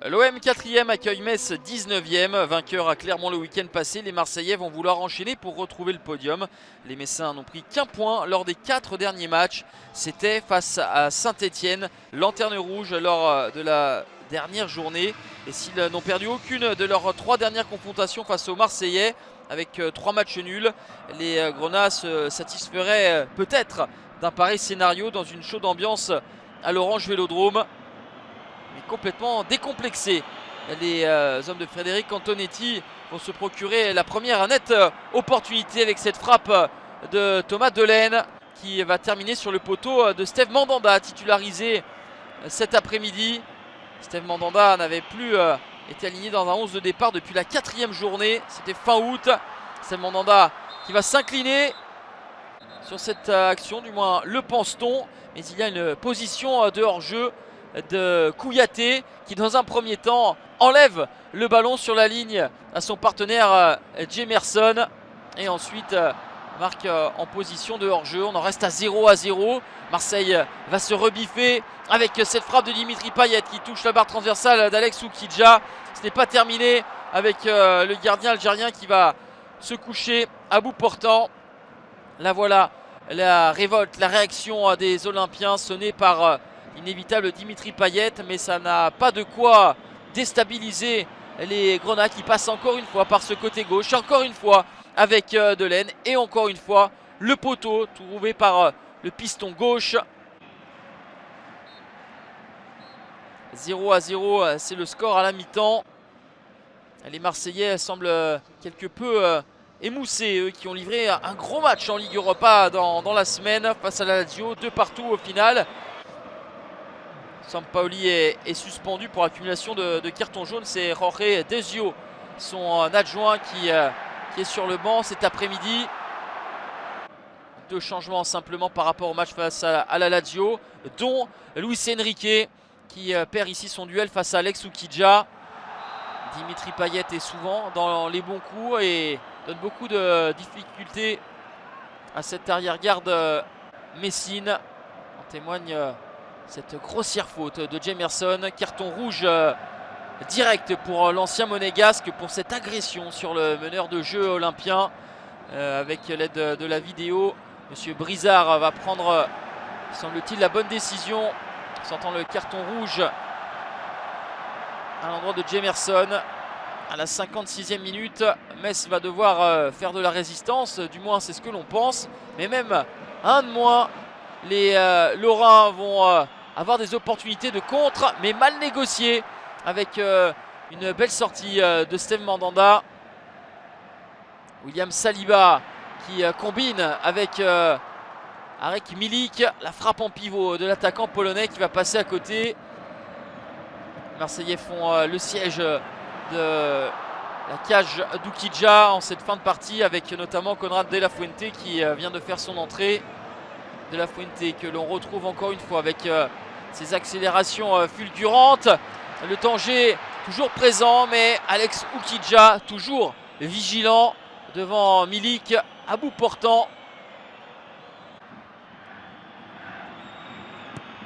L'OM 4e accueille Metz 19e, vainqueur à Clermont le week-end passé. Les Marseillais vont vouloir enchaîner pour retrouver le podium. Les Messins n'ont pris qu'un point lors des 4 derniers matchs. C'était face à Saint-Etienne, lanterne rouge lors de la dernière journée. Et s'ils n'ont perdu aucune de leurs 3 dernières confrontations face aux Marseillais, avec 3 matchs nuls, les Grenats se satisferaient peut-être d'un pareil scénario dans une chaude ambiance à l'Orange Vélodrome. Mais complètement décomplexé. Les hommes de Frédéric Antonetti vont se procurer la première nette opportunité avec cette frappe de Thomas Delaine qui va terminer sur le poteau de Steve Mandanda, titularisé cet après-midi. Steve Mandanda n'avait plus été aligné dans un 11 de départ depuis la 4e journée. C'était fin août. Steve Mandanda qui va s'incliner sur cette action, du moins le pense-t-on. Mais il y a une position de hors-jeu de Kouyaté qui dans un premier temps enlève le ballon sur la ligne à son partenaire Jemerson et ensuite marque en position de hors-jeu. On en reste à 0-0. Marseille va se rebiffer avec cette frappe de Dimitri Payet qui touche la barre transversale d'Alex Oukidja. Ce n'est pas terminé avec le gardien algérien qui va se coucher à bout portant. Là voilà la révolte, la réaction des Olympiens sonnée par inévitable Dimitri Payet, mais ça n'a pas de quoi déstabiliser les Grenats qui passent encore une fois par ce côté gauche, encore une fois avec Delaine et encore une fois le poteau trouvé par le piston gauche. 0-0, c'est le score à la mi-temps. Les Marseillais semblent quelque peu émoussés, eux qui ont livré un gros match en Ligue Europa dans la semaine face à la Lazio, 2 partout au final. Sampaoli est suspendu pour accumulation de cartons jaunes. C'est Jorge Desio, son adjoint, qui est sur le banc cet après-midi. 2 changements simplement par rapport au match face à la Lazio, dont Luis Enrique qui perd ici son duel face à Alex Oukidja. Dimitri Payet est souvent dans les bons coups et donne beaucoup de difficultés à cette arrière-garde messine. En témoigne cette grossière faute de Jemerson. Carton rouge direct pour l'ancien monégasque pour cette agression sur le meneur de jeu olympien. Avec l'aide de la vidéo, Monsieur Brizard va prendre, semble-t-il, la bonne décision. Sentant le carton rouge à l'endroit de Jemerson. À la 56e minute, Metz va devoir faire de la résistance, du moins c'est ce que l'on pense. Mais même un de moins, les Lorrains vont avoir des opportunités de contre, mais mal négociées, avec une belle sortie de Steve Mandanda. William Saliba qui combine avec Arek Milik, la frappe en pivot de l'attaquant polonais qui va passer à côté. Les Marseillais font le siège de la cage d'Oukidja en cette fin de partie, avec notamment Konrad De La Fuente qui vient de faire son entrée. De La Fuente que l'on retrouve encore une fois avec ses accélérations fulgurantes. Le danger toujours présent, mais Alex Oukidja toujours vigilant devant Milik à bout portant.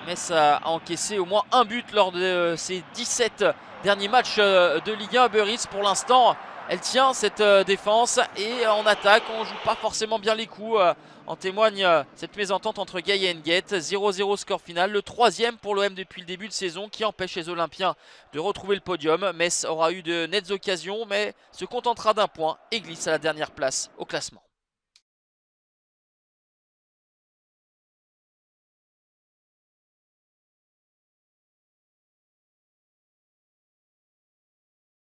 Metz a encaissé au moins un but lors de ses 17 derniers matchs de Ligue 1 Uber Eats. Pour l'instant, elle tient cette défense et en attaque, on ne joue pas forcément bien les coups. En témoigne cette mésentente entre Gay et Nguet. 0-0 score final, le 3e pour l'OM depuis le début de saison qui empêche les Olympiens de retrouver le podium. Metz aura eu de nettes occasions mais se contentera d'un point et glisse à la dernière place au classement.